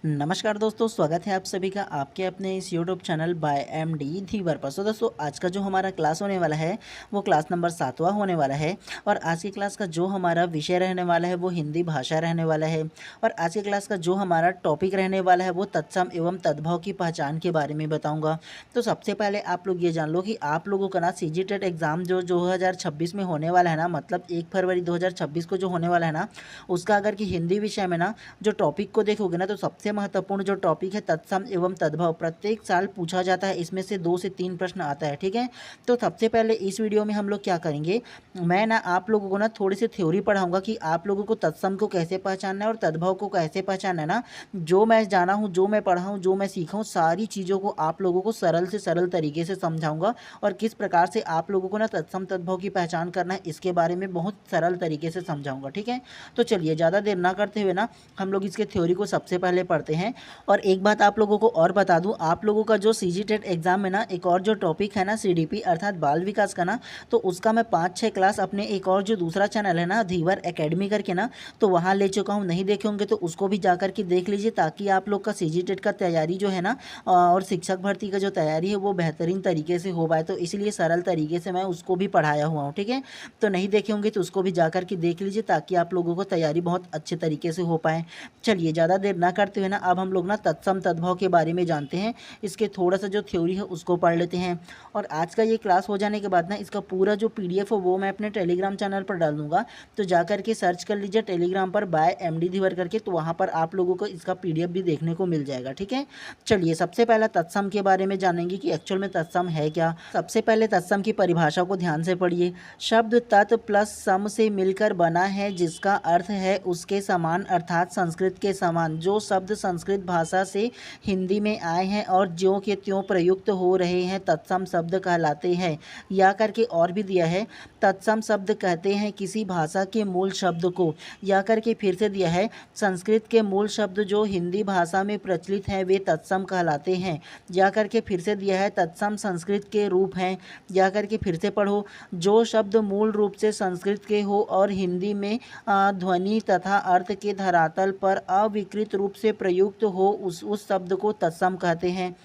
नमस्कार दोस्तों, स्वागत है आप सभी का आपके अपने इस यूट्यूब चैनल बाय एमडी धीवर पर। सो दोस्तों, आज का जो हमारा क्लास होने वाला है वो क्लास नंबर 7वां होने वाला है। और आज की क्लास का जो हमारा विषय रहने वाला है वो हिंदी भाषा रहने वाला है। और आज की क्लास का जो हमारा टॉपिक रहने वाला है वो तत्सम एवं तद्भव की पहचान के बारे में बताऊँगा। तो सबसे पहले आप लोग ये जान लो कि आप लोगों का ना सीजी टेट एग्ज़ाम जो 2026 में होने वाला है ना, मतलब 1 फरवरी 2026 को जो होने वाला है ना, उसका अगर कि हिंदी विषय में ना जो टॉपिक को देखोगे ना, तो सबसे महत्वपूर्ण जो टॉपिक है तत्सम एवं तद्भव प्रत्येक साल पूछा जाता है। इसमें से 2 से 3 प्रश्न आता है, ठीक है। तो सबसे पहले इस वीडियो में हम लोग क्या करेंगे, मैं ना आप लोगों को ना थोड़ी सी थ्योरी पढ़ाऊंगा कि आप लोगों को तत्सम को कैसे पहचानना है और तद्भव को कैसे पहचानना है ना। जो मैं जाना हूँ, जो मैं पढ़ा हूँ, जो मैं सीखा हूँ, सारी चीज़ों को आप लोगों को सरल से सरल तरीके से समझाऊंगा। और किस प्रकार से आप लोगों को ना तत्सम तद्भव की पहचान करना है इसके बारे में बहुत सरल तरीके से समझाऊंगा, ठीक है। तो चलिए ज़्यादा देर ना करते हुए ना हम लोग इसके थ्योरी को सबसे पहले पढ़ते हैं। और एक बात आप लोगों को और बता दूं, आप लोगों का जो सीजी टेट एग्जाम में ना एक और जो टॉपिक है ना सीडीपी अर्थात बाल विकास का ना, तो उसका मैं 5-6 क्लास अपने एक और जो दूसरा चैनल है ना धीवर एकेडमी करके ना, तो वहाँ ले चुका हूँ। नहीं देखे होंगे तो उसको भी जा कर के देख लीजिए, ताकि आप लोग का सीजी टेट का तैयारी जो है ना और शिक्षक भर्ती का जो तैयारी है वो बेहतरीन तरीके से हो पाए। तो इसलिए सरल तरीके से मैं उसको भी पढ़ाया हुआ हूँ, ठीक है। तो नहीं देखे होंगे तो उसको भी जा कर के देख लीजिए, ताकि आप लोगों को तैयारी बहुत अच्छे तरीके से हो पाए। चलिए ज़्यादा देर ना करते हुए ना अब हम लोग ना तत्सम तद्भव के बारे में जानते हैं। इसके थोड़ा सा जो थ्योरी है उसको पढ़ लेते हैं। और आज का ये क्लास हो जाने के बाद ना इसका पूरा जो पीडीएफ है वो मैं अपने टेलीग्राम चैनल पर डाल दूंगा। तो जा करके सर्च कर लीजिए टेलीग्राम पर बाय एमडी धीवर करके, तो वहाँ पर आप लोगों को इसका पीडीएफ भी देखने को मिल जाएगा, ठीक है। चलिए सबसे पहला तत्सम के बारे में जानेंगे कि एक्चुअल में तत्सम है क्या। सबसे पहले तत्सम की परिभाषा को ध्यान से पढ़िए। शब्द तत् प्लस सम से मिलकर बना है, जिसका अर्थ है उसके समान अर्थात संस्कृत के समान। जो शब्द संस्कृत भाषा से हिंदी में आए हैं और ज्यों के त्यों प्रयुक्त हो रहे हैं तत्सम शब्द कहलाते हैं। या करके और भी दिया है, तत्सम शब्द कहते हैं किसी भाषा के मूल शब्द को। या करके फिर से दिया है, संस्कृत के मूल शब्द जो हिंदी भाषा में प्रचलित हैं वे तत्सम कहलाते हैं। या करके फिर से दिया है, तत्सम संस्कृत के रूप हैं। या करके फिर से पढ़ो, जो शब्द मूल रूप से संस्कृत के हो और हिंदी में ध्वनि तथा अर्थ के धरातल पर अविकृत रूप से प्रयुक्त हो उस शब्द को तत्सम कहते हैं।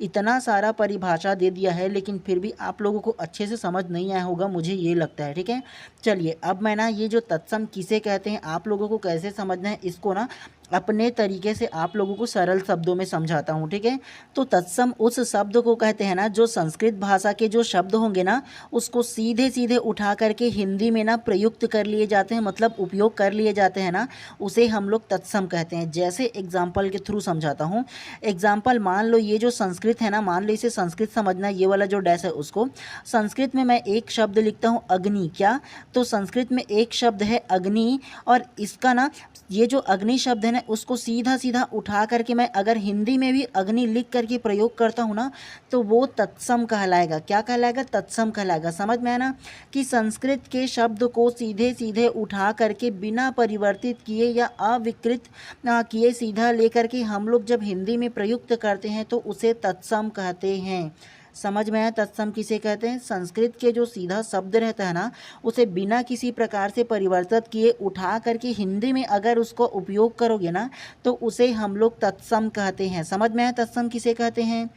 इतना सारा परिभाषा दे दिया है, लेकिन फिर भी आप लोगों को अच्छे से समझ नहीं आया होगा, मुझे ये लगता है, ठीक है। चलिए अब मैं ना ये जो तत्सम किसे कहते हैं, आप लोगों को कैसे समझना है, इसको ना अपने तरीके से आप लोगों को सरल शब्दों में समझाता हूँ, ठीक है। तो तत्सम उस शब्द को कहते हैं ना जो संस्कृत भाषा के जो शब्द होंगे ना उसको सीधे सीधे उठा करके हिंदी में ना प्रयुक्त कर लिए जाते हैं, मतलब उपयोग कर लिए जाते हैं ना, उसे हम लोग तत्सम कहते हैं। जैसे एग्जाम्पल के थ्रू समझाता हूँ। एग्जाम्पल मान लो ये जो संस्कृत है ना, मान लो इसे संस्कृत समझना, ये वाला जो डैश है उसको संस्कृत में मैं एक शब्द लिखता हूँ अग्नि। क्या, तो संस्कृत में एक शब्द है अग्नि, और इसका ना ये जो अग्नि शब्द है ना उसको सीधा सीधा उठा करके मैं अगर हिंदी में भी अग्नि लिख करके प्रयोग करता हूँ ना, तो वो तत्सम कहलाएगा। क्या कहलाएगा, तत्सम कहलाएगा। समझ में आया ना कि संस्कृत के शब्द को सीधे सीधे उठा करके बिना परिवर्तित किए या अविकृत किए सीधा लेकर के हम लोग जब हिंदी में प्रयुक्त करते हैं तो उसे तत्सम कहते हैं। समझ में आया, तत्सम किसे कहते हैं। संस्कृत के जो सीधा शब्द रहता है ना उसे बिना किसी प्रकार से परिवर्तित किए उठा करके हिंदी में अगर उसको उपयोग करोगे ना तो उसे हम लोग तत्सम कहते हैं। समझ में आया तत्सम किसे कहते हैं।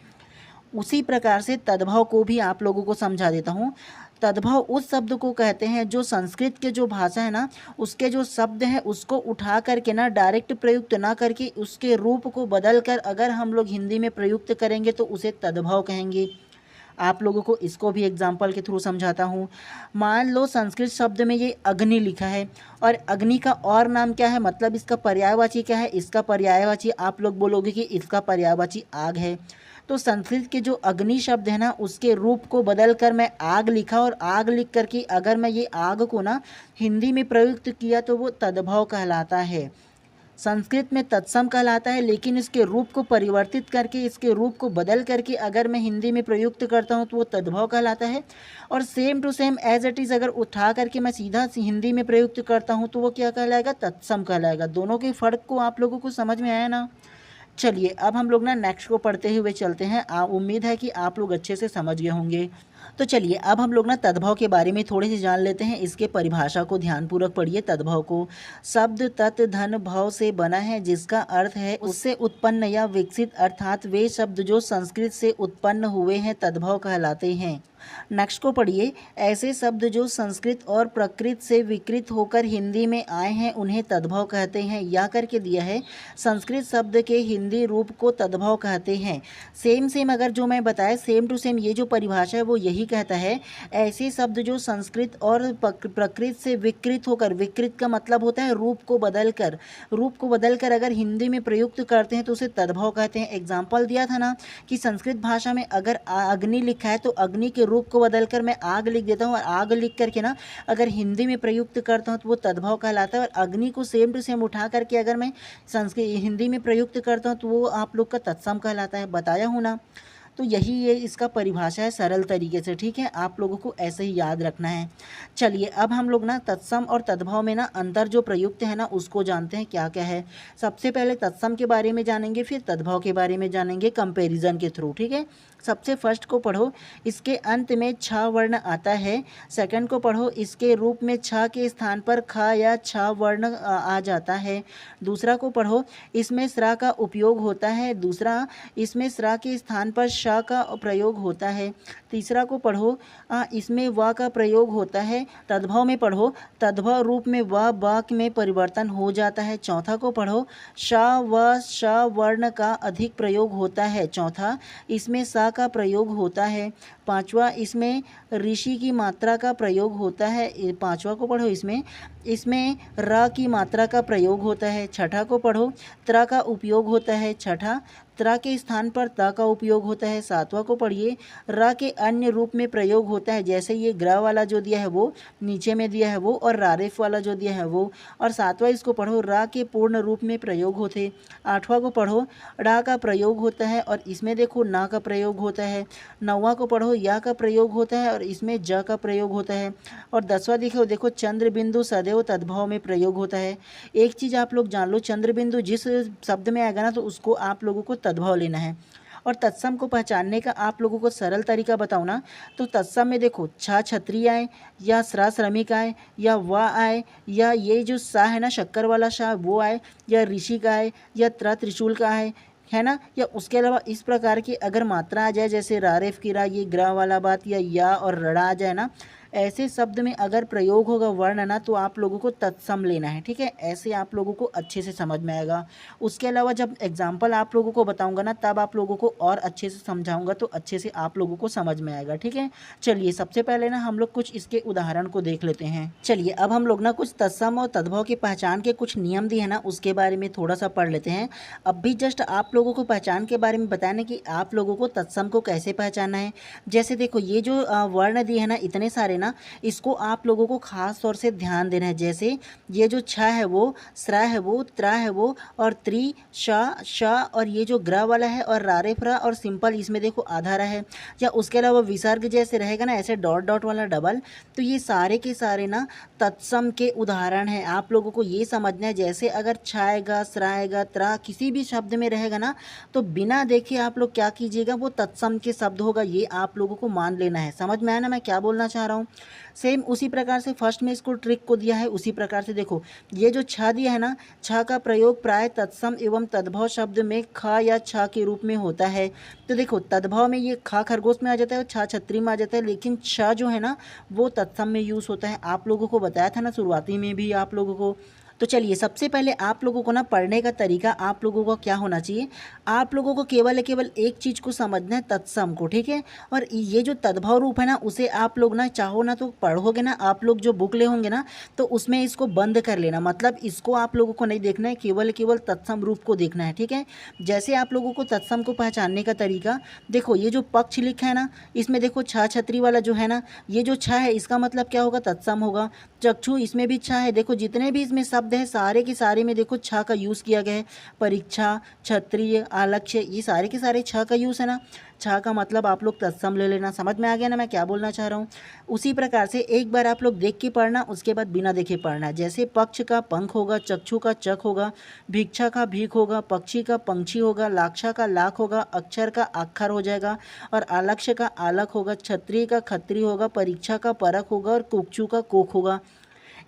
उसी प्रकार से तद्भव को भी आप लोगों को समझा देता हूँ। तद्भव उस शब्द को कहते हैं जो संस्कृत के जो भाषा है ना उसके जो शब्द है उसको उठा करके ना डायरेक्ट प्रयुक्त ना करके उसके रूप को बदल कर अगर हम लोग हिंदी में प्रयुक्त करेंगे तो उसे तद्भव कहेंगे। आप लोगों को इसको भी एग्जाम्पल के थ्रू समझाता हूँ। मान लो संस्कृत शब्द में ये अग्नि लिखा है, और अग्नि का और नाम क्या है, मतलब इसका पर्यायवाची क्या है। इसका पर्यायवाची आप लोग बोलोगे कि इसका पर्यायवाची आग है। तो संस्कृत के जो अग्नि शब्द है ना उसके रूप को बदल कर मैं आग लिखा, और आग लिख करके अगर मैं ये आग को ना हिंदी में प्रयुक्त किया तो वो तद्भव कहलाता है। संस्कृत में तत्सम कहलाता है, लेकिन इसके रूप को परिवर्तित करके इसके रूप को बदल करके अगर मैं हिंदी में प्रयुक्त करता हूँ तो वो तद्भव कहलाता है। और same to same as it is अगर उठा करके मैं सीधा हिंदी में प्रयुक्त करता हूँ तो वो क्या कहलाएगा, तत्सम कहलाएगा। दोनों के फ़र्क को आप लोगों को समझ में आया ना। चलिए अब हम लोग ना नेक्स्ट को पढ़ते हुए चलते हैं। उम्मीद है कि आप लोग अच्छे से समझ गए होंगे। तो चलिए अब हम लोग ना तद्भव के बारे में थोड़े से जान लेते हैं। इसके परिभाषा को ध्यानपूर्वक पढ़िए। तद्भव को शब्द तत् धन भव से बना है, जिसका अर्थ है उससे उत्पन्न या विकसित, अर्थात वे शब्द जो संस्कृत से उत्पन्न हुए हैं तद्भव कहलाते हैं। नेक्स्ट को पढ़िए। ऐसे शब्द जो संस्कृत और प्रकृत से विकृत होकर हिंदी में आए हैं उन्हें तद्भव कहते हैं। या करके दिया है संस्कृत शब्द के हिंदी रूप को तद्भव कहते हैं। सेम अगर जो मैं बताया सेम टू सेम ये जो परिभाषा है वो यही कहता है। ऐसे शब्द जो संस्कृत और प्रकृत से विकृत होकर, विकृत का मतलब होता है रूप को बदलकर अगर हिंदी में प्रयुक्त करते हैं तो उसे तद्भव कहते हैं। एग्जाम्पल दिया था ना कि संस्कृत भाषा में अगर अग्नि लिखा है तो अग्नि के रूप को बदलकर मैं आग लिख देता हूँ और आग लिख करके ना अगर हिंदी में प्रयुक्त करता हूँ तो वो तद्भव कहलाता है। और अग्नि को सेम टू सेम उठा करके अगर मैं संस्कृत हिंदी में प्रयुक्त करता हूँ तो वो आप लोग का तत्सम कहलाता है। बताया हूँ ना। तो यही ये इसका परिभाषा है सरल तरीके से, ठीक है। आप लोगों को ऐसे ही याद रखना है। चलिए अब हम लोग ना तत्सम और तद्भव में ना अंतर जो प्रयुक्त है ना उसको जानते हैं क्या क्या है। सबसे पहले तत्सम के बारे में जानेंगे, फिर तद्भव के बारे में जानेंगे कंपैरिजन के थ्रू, ठीक है। सबसे फर्स्ट को पढ़ो, इसके अंत में छ वर्ण आता है। सेकंड को पढ़ो, इसके रूप में छ के स्थान पर ख या छ वर्ण आ जाता है। दूसरा को पढ़ो, इसमें स्रा का उपयोग होता है। दूसरा, इसमें स्रा के स्थान पर श का प्रयोग होता है। तीसरा को पढ़ो, इसमें व का प्रयोग होता है। तद्भव में पढ़ो, तद्भव रूप में व ब में परिवर्तन हो जाता है। चौथा को पढ़ो, श व श वर्ण का अधिक प्रयोग होता है। चौथा, इसमें सा का प्रयोग होता है। पांचवा, इसमें ऋषि की मात्रा का प्रयोग होता है। पांचवा को पढ़ो, इसमें र की मात्रा का प्रयोग होता है। छठा को पढ़ो, त्र का उपयोग होता है। छठा, त्र के स्थान पर त का उपयोग होता है। सातवां को पढ़िए, र के अन्य रूप में प्रयोग होता है, जैसे ये ग्रह वाला जो दिया है वो नीचे में दिया है वो, और रारेफ वाला जो दिया है वो। और सातवां इसको पढ़ो, र के पूर्ण रूप में प्रयोग होते। आठवां को पढ़ो, ड़ का प्रयोग होता है और इसमें देखो न का प्रयोग होता है। नौवां को पढ़ो, या का प्रयोग होता है और इसमें ज का प्रयोग होता है। और 10वां देखो चंद्र बिंदु सदैव तद्भव में प्रयोग होता है। एक चीज़ आप लोग जान लो, चंद्र बिंदु जिस शब्द में आएगा ना तो उसको आप लोगों को तद्भव लेना है। और तत्सम को पहचानने का आप लोगों को सरल तरीका बताऊँ ना, तो तत्सम में देखो छ छत्री आए, या स्रा श्रमिक आए, या व आए, या ये जो सा है ना शक्कर वाला शाह वो आए, या ऋषि का आए, या त्रिशूल का आए, है ना। या उसके अलावा इस प्रकार की अगर मात्रा आ जाए, जैसे रारेफ की रा, ये ग्रह वाला बात, या और रड़ा आ जाए ना, ऐसे शब्द में अगर प्रयोग होगा वर्ण ना तो आप लोगों को तत्सम लेना है, ठीक है। ऐसे आप लोगों को अच्छे से समझ में आएगा। उसके अलावा जब एग्जाम्पल आप लोगों को बताऊंगा ना तब आप लोगों को और अच्छे से समझाऊंगा, तो अच्छे से आप लोगों को समझ में आएगा, ठीक है। चलिए सबसे पहले ना हम लोग कुछ इसके उदाहरण को देख लेते हैं। चलिए अब हम लोग ना कुछ तत्सम और तद्भव की पहचान के कुछ नियम दिए हैं ना उसके बारे में थोड़ा सा पढ़ लेते हैं। अब भी जस्ट आप लोगों को पहचान के बारे में बताने कि आप लोगों को तत्सम को कैसे पहचानना है। जैसे देखो ये जो वर्ण दिए है ना इतने सारे ना, इसको आप लोगों को खास तौर से ध्यान देना है। जैसे ये जो छ है वो, स्रा है वो, त्र है वो, और त्रि, श, और ये जो ग्रह वाला है और रारेफ रा और सिंपल इसमें देखो आधा रा है। या उसके अलावा विसर्ग जैसे रहेगा ना ऐसे डॉट डॉट वाला डबल, तो ये सारे के सारे ना तत्सम के उदाहरण हैं। आप लोगों को ये समझना है, जैसे अगर छ आएगा, स्रा आएगा, त्र किसी भी शब्द में रहेगा ना तो बिना देखे आप लोग क्या कीजिएगा, वो तत्सम के शब्द होगा, ये आप लोगों को मान लेना है। समझ में आया ना मैं क्या बोलना चाह रहा हूँ। सेम उसी प्रकार से फर्स्ट में इसको ट्रिक को दिया है, उसी प्रकार से देखो ये जो छ दिया है ना, छ का प्रयोग प्राय तत्सम एवं तद्भव शब्द में ख या छ के रूप में होता है। तो देखो तद्भव में ये ख खरगोश में आ जाता है, छ छतरी में आ जाता है, लेकिन छ जो है ना वो तत्सम में यूज़ होता है। आप लोगों को बताया था ना शुरुआती में भी आप लोगों को। तो चलिए सबसे पहले आप लोगों को ना पढ़ने का तरीका आप लोगों को क्या होना चाहिए, आप लोगों को केवल एक चीज़ को समझना है, तत्सम को, ठीक है। और ये जो तद्भव रूप है ना उसे आप लोग ना चाहो ना तो पढ़ोगे ना, आप लोग जो बुक ले होंगे ना तो उसमें इसको बंद कर लेना, मतलब इसको आप लोगों को नहीं देखना है, केवल तत्सम रूप को देखना है, ठीक है। जैसे आप लोगों को तत्सम को पहचानने का तरीका देखो, ये जो पक्ष लिखा है ना इसमें देखो छ छतरी वाला जो है ना, ये जो छ है इसका मतलब क्या होगा, तत्सम होगा। चक्षु इसमें भी छ है, देखो जितने भी इसमें शब्द शब्द है सारे के सारे में देखो छ का यूज़ किया गया है। परीक्षा, क्षत्रिय, आलक्ष्य, ये सारे के सारे छ का यूज़ है ना। छ का मतलब आप लोग तत्सम ले लेना। समझ में आ गया ना मैं क्या बोलना चाह रहा हूँ। उसी प्रकार से एक बार आप लोग देख के पढ़ना, उसके बाद बिना देखे पढ़ना। जैसे पक्ष का पंख होगा, चक्षु का चक होगा, भिक्षा का भीख होगा, पक्षी का पंक्षी होगा, लाक्षा का लाख होगा, अक्षर का अक्षर हो जाएगा और आलक्ष्य का आलक होगा, क्षत्रिय का खत्री होगा, परीक्षा का परख होगा और कुक्षु का कोख होगा।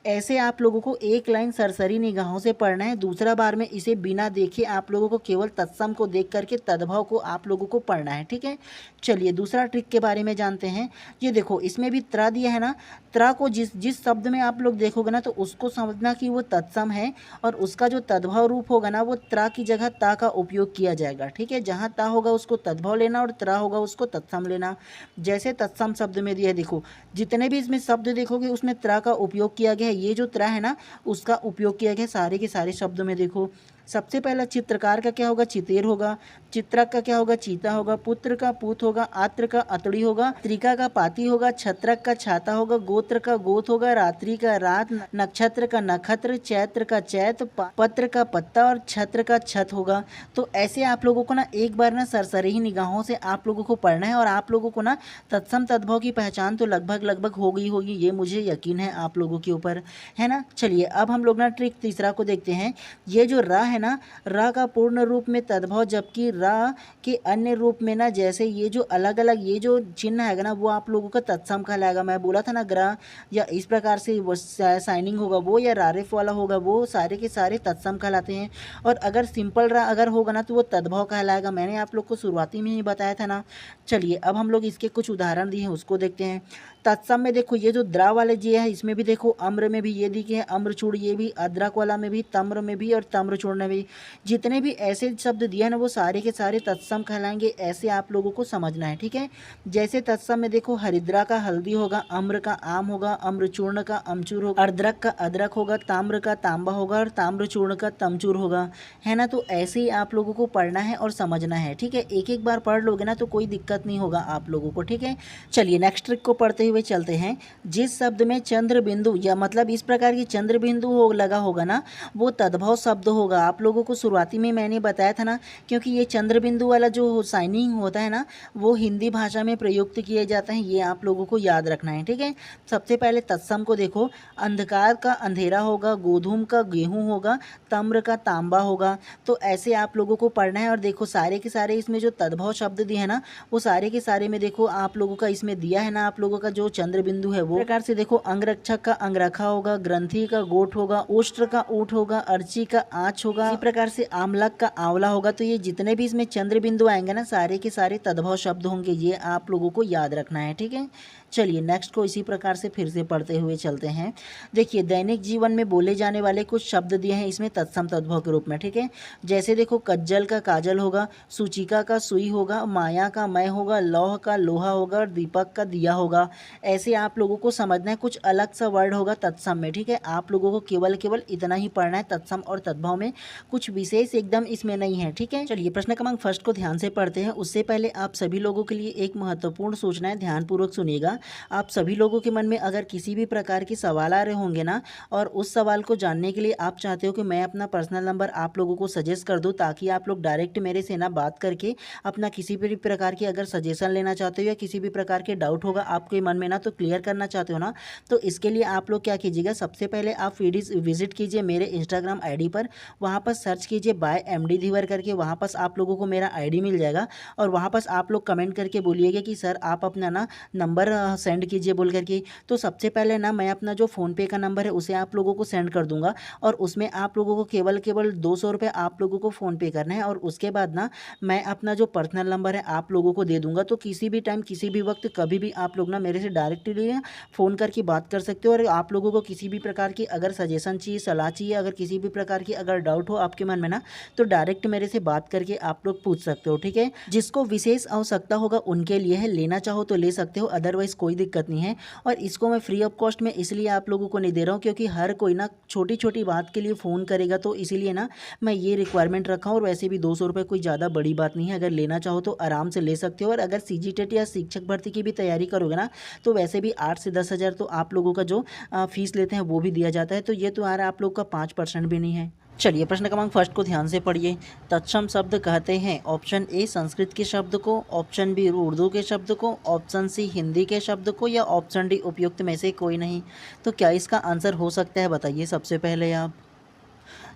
ऐसे आप लोगों को एक लाइन सरसरी निगाहों से पढ़ना है। दूसरा बार में इसे बिना देखे आप लोगों को केवल तत्सम को देख करके तद्भव को आप लोगों को पढ़ना है, ठीक है। चलिए दूसरा ट्रिक के बारे में जानते हैं। ये देखो इसमें भी त्रा दिया है ना। त्रा को जिस शब्द में आप लोग देखोगे ना तो उसको समझना कि वो तत्सम है और उसका जो तद्भव रूप होगा ना वो त्रा की जगह ता का उपयोग किया जाएगा, ठीक है। जहाँ ता होगा उसको तद्भव लेना और त्रा होगा उसको तत्सम लेना। जैसे तत्सम शब्द में दिया है, देखो जितने भी इसमें शब्द देखोगे उसमें त्रा का उपयोग किया गया है। ये जो त्रा है ना उसका उपयोग किया गया सारे के सारे शब्दों में। देखो सबसे पहला चित्रकार का क्या होगा, चितेर होगा। चित्रक का क्या होगा, चीता होगा। पुत्र का पूत होगा। आत्र का अतड़ी होगा। त्रिका का पाती होगा। छत्रक का छाता होगा। गोत्र का गोत होगा। रात्रि का रात। नक्षत्र का नक्षत्र। चैत्र का चैत। पत्र का पत्ता और छत्र का छत होगा। तो ऐसे आप लोगों को ना एक बार ना सरसरी ही निगाहों से आप लोगों को पढ़ना है और आप लोगों को ना तत्सम तद्भव की पहचान तो लगभग हो गई होगी, ये मुझे यकीन है आप लोगों के ऊपर, है ना। चलिए अब हम लोग ना ट्रिक तीसरा को देखते हैं। ये जो रा है ना, रा का पूर्ण रूप में तद्भव, जबकि रा के अन्य रूप में ना जैसे ये जो अलग अलग ये जो चिन्ह है ना वो आप लोगों का तत्सम कहलाएगा। मैं बोला था ना ग्रह या इस प्रकार से वो साइनिंग होगा वो या रारिफ वाला होगा वो सारे के सारे तत्सम कहलाते हैं। और अगर सिंपल रा अगर होगा ना तो वो तद्भव कहलाएगा। मैंने आप लोग को शुरुआती में ही बताया था ना। चलिए अब हम लोग इसके कुछ उदाहरण दिए हैं उसको देखते हैं। तत्सम में देखो ये जो द्रा वाले जी है इसमें भी देखो अम्र में भी ये दिखे हैं, अम्रचूड़, ये भी अदरक वाला में भी, तम्र में भी और तम्रचूड़ में भी। जितने भी ऐसे शब्द दिए हैं ना वो सारे के सारे तत्सम कहलाएंगे। ऐसे आप लोगों को समझना है, ठीक है। जैसे तत्सम में देखो हरिद्रा का हल्दी होगा, अम्र का आम होगा, अम्रचूर्ण का अमचूर होगा, अर्द्रक का अदरक होगा, ताम्र का तांबा होगा और ताम्रचूर्ण का तमचूर होगा, है ना। तो ऐसे ही आप लोगों को पढ़ना है और समझना है, ठीक है। एक एक बार पढ़ लोगे ना तो कोई दिक्कत नहीं होगा आप लोगों को, ठीक है। चलिए नेक्स्ट ट्रिक को पढ़ते हुए चलते हैं। जिस शब्द में चंद्र बिंदु या मतलब इस प्रकार की चंद्र बिंदु हो लगा होगा ना वो तद्भव शब्द होगा। आप लोगों को शुरुआती में मैंने बताया था ना, क्योंकि ये चंद्र बिंदु वाला जो साइनिंग होता है ना वो हिंदी भाषा में प्रयुक्त किए जाते हैं। ये आप लोगों को याद रखना है, ठीक है। सबसे पहले तत्सम को देखो। अंधकार का अंधेरा होगा, गोधूम का गेहूं होगा, तम्र का तांबा होगा। तो ऐसे आप लोगों को पढ़ना है। और देखो सारे के सारे इसमें जो तद्भव शब्द दिए हैं ना वो सारे के सारे में देखो आप लोगों का इसमें दिया है ना, आप लोगों का जो चंद्र बिंदु है वो प्रकार से देखो। अंगरक्षक का अंगरखा होगा, ग्रंथि का गोठ होगा, ओष्ट्र का ऊँट होगा, अर्ची का आँच होगा, इसी प्रकार से आमलक का आंवला होगा। तो ये जितने भी इसमें चंद्र बिंदु आएंगे ना सारे के सारे तद्भव शब्द होंगे। ये आप लोगों को याद रखना है, ठीक है। चलिए नेक्स्ट को इसी प्रकार से फिर से पढ़ते हुए चलते हैं। देखिए दैनिक जीवन में बोले जाने वाले कुछ शब्द दिए हैं इसमें तत्सम तद्भव के रूप में, ठीक है। जैसे देखो कज्जल का काजल होगा, सूचिका का सुई होगा, माया का मय होगा, लौह का लोहा होगा और दीपक का दिया होगा। ऐसे आप लोगों को समझना है। कुछ अलग सा वर्ड होगा तत्सम में, ठीक है। आप लोगों को केवल इतना ही पढ़ना है। तत्सम और तद्भव में कुछ विशेष एकदम इसमें नहीं है, ठीक है। चलिए प्रश्न क्रमांक फर्स्ट को ध्यान से पढ़ते हैं। उससे पहले आप सभी लोगों के लिए एक महत्वपूर्ण सूचना है, ध्यानपूर्वक सुनिएगा। आप सभी लोगों के मन में अगर किसी भी प्रकार की सवाल आ रहे होंगे ना और उस सवाल को जानने के लिए आप चाहते हो कि मैं अपना पर्सनल नंबर आप लोगों को सजेस्ट कर दूं ताकि आप लोग डायरेक्ट मेरे से ना बात करके अपना किसी भी प्रकार की अगर सजेशन लेना चाहते हो या किसी भी प्रकार के डाउट होगा आपके मन में ना तो क्लियर करना चाहते हो ना, तो इसके लिए आप लोग क्या कीजिएगा, सबसे पहले आप विजिट कीजिए मेरे इंस्टाग्राम आईडी पर। वहाँ पर सर्च कीजिए बाय MD धीवर करके, वहाँ पर आप लोगों को मेरा आईडी मिल जाएगा और वहाँ पर आप लोग कमेंट करके बोलिएगा कि सर आप अपना ना नंबर सेंड कीजिए बोल करके। तो सबसे पहले ना मैं अपना जो फ़ोनपे का नंबर है उसे आप लोगों को सेंड कर दूंगा और उसमें आप लोगों को केवल 200 रुपये आप लोगों को फ़ोनपे करना है। और उसके बाद ना मैं अपना जो पर्सनल नंबर है आप लोगों को दे दूंगा। तो किसी भी टाइम किसी भी वक्त कभी भी आप लोग ना मेरे से डायरेक्टली फ़ोन करके बात कर सकते हो। और आप लोगों को किसी भी प्रकार की अगर सजेशन चाहिए, सलाह चाहिए, अगर किसी भी प्रकार की अगर डाउट हो आपके मन में ना तो डायरेक्ट मेरे से बात करके आप लोग पूछ सकते हो, ठीक है। जिसको विशेष आवश्यकता होगा उनके लिए है, लेना चाहो तो ले सकते हो, अदरवाइज कोई दिक्कत नहीं है। और इसको मैं फ्री ऑफ कॉस्ट में इसलिए आप लोगों को नहीं दे रहा हूँ क्योंकि हर कोई ना छोटी छोटी बात के लिए फ़ोन करेगा, तो इसीलिए ना मैं ये रिक्वायरमेंट रखा हूँ। और वैसे भी 200 रुपये कोई ज़्यादा बड़ी बात नहीं है, अगर लेना चाहो तो आराम से ले सकते हो। और अगर सीजीटेट या शिक्षक भर्ती की भी तैयारी करोगे ना तो वैसे भी 8 से 10 हज़ार तो आप लोगों का जो फीस लेते हैं वो भी दिया जाता है, तो ये तो यार आप लोग का 5% भी नहीं है। चलिए प्रश्न क्रमांक फर्स्ट को ध्यान से पढ़िए। तत्सम शब्द कहते हैं ऑप्शन ए संस्कृत के शब्द को, ऑप्शन बी उर्दू के शब्द को, ऑप्शन सी हिंदी के शब्द को, या ऑप्शन डी उपयुक्त में से कोई नहीं। तो क्या इसका आंसर हो सकता है, बताइए सबसे पहले आप।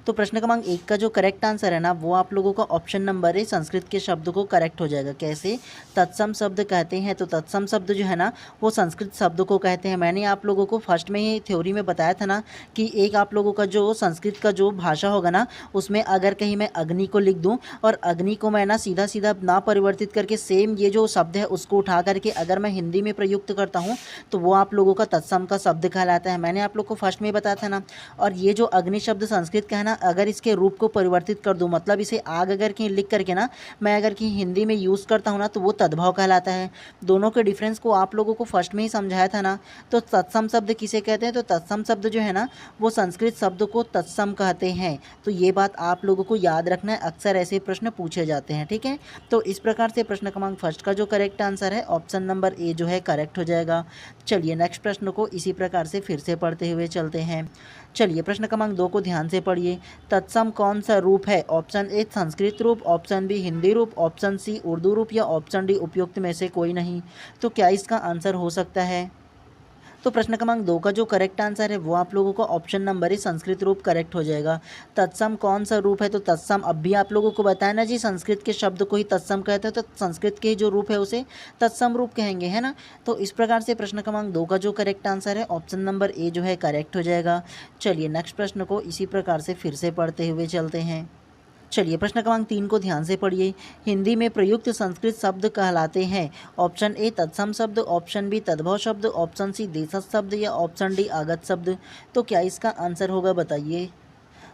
तो प्रश्न क्रमांक 1 का जो करेक्ट आंसर है ना वो आप लोगों का ऑप्शन नंबर ए संस्कृत के शब्द को करेक्ट हो जाएगा। कैसे? तत्सम शब्द कहते हैं, तो तत्सम शब्द जो है ना वो संस्कृत शब्द को कहते हैं। मैंने आप लोगों को फर्स्ट में ही थ्योरी में बताया था ना कि एक आप लोगों का जो संस्कृत का जो भाषा होगा ना उसमें अगर कहीं मैं अग्नि को लिख दूँ और अग्नि को मैं ना सीधा सीधा ना परिवर्तित करके सेम ये जो शब्द है उसको उठा करके अगर मैं हिंदी में प्रयुक्त करता हूँ तो वो आप लोगों का तत्सम का शब्द कहलाता है। मैंने आप लोग को फर्स्ट में बताया था ना। और ये जो अग्नि शब्द संस्कृत का है ना, अगर इसके रूप को परिवर्तित कर दूं, मतलब इसे आग अगर कहीं लिख करके ना मैं अगर कहीं हिंदी में यूज़ करता हूं ना तो वो तद्भव कहलाता है। दोनों के डिफरेंस को आप लोगों को फर्स्ट में ही समझाया था ना। तो तत्सम शब्द किसे कहते हैं? तो तत्सम शब्द जो है ना वो संस्कृत शब्द को तत्सम कहते हैं। तो ये बात आप लोगों को याद रखना है, अक्सर ऐसे प्रश्न पूछे जाते हैं। ठीक है, तो इस प्रकार से प्रश्न क्रमांक फर्स्ट का जो करेक्ट आंसर है ऑप्शन नंबर ए जो है करेक्ट हो जाएगा। चलिए नेक्स्ट प्रश्न को इसी प्रकार से फिर से पढ़ते हुए चलते हैं। चलिए प्रश्न क्रमांक 2 को ध्यान से पढ़िए। तत्सम कौन सा रूप है? ऑप्शन ए संस्कृत रूप, ऑप्शन बी हिंदी रूप, ऑप्शन सी उर्दू रूप, या ऑप्शन डी उपयुक्त में से कोई नहीं। तो क्या इसका आंसर हो सकता है? तो प्रश्न क्रमांक 2 का जो करेक्ट आंसर है वो आप लोगों को ऑप्शन नंबर ही संस्कृत रूप करेक्ट हो जाएगा। तत्सम कौन सा रूप है? तो तत्सम अब भी आप लोगों को बताया ना जी, संस्कृत के शब्द को ही तत्सम कहते हैं, तो संस्कृत के जो रूप है उसे तत्सम रूप कहेंगे, है ना। तो इस प्रकार से प्रश्न क्रमांक 2 का जो करेक्ट आंसर है ऑप्शन नंबर ए जो है करेक्ट हो जाएगा। चलिए नेक्स्ट प्रश्न को इसी प्रकार से फिर से पढ़ते हुए चलते हैं। चलिए प्रश्न क्रमांक 3 को ध्यान से पढ़िए। हिंदी में प्रयुक्त संस्कृत शब्द कहलाते हैं। ऑप्शन ए तत्सम शब्द, ऑप्शन बी तद्भव शब्द, ऑप्शन सी देशज शब्द, या ऑप्शन डी आगत शब्द। तो क्या इसका आंसर होगा, बताइए।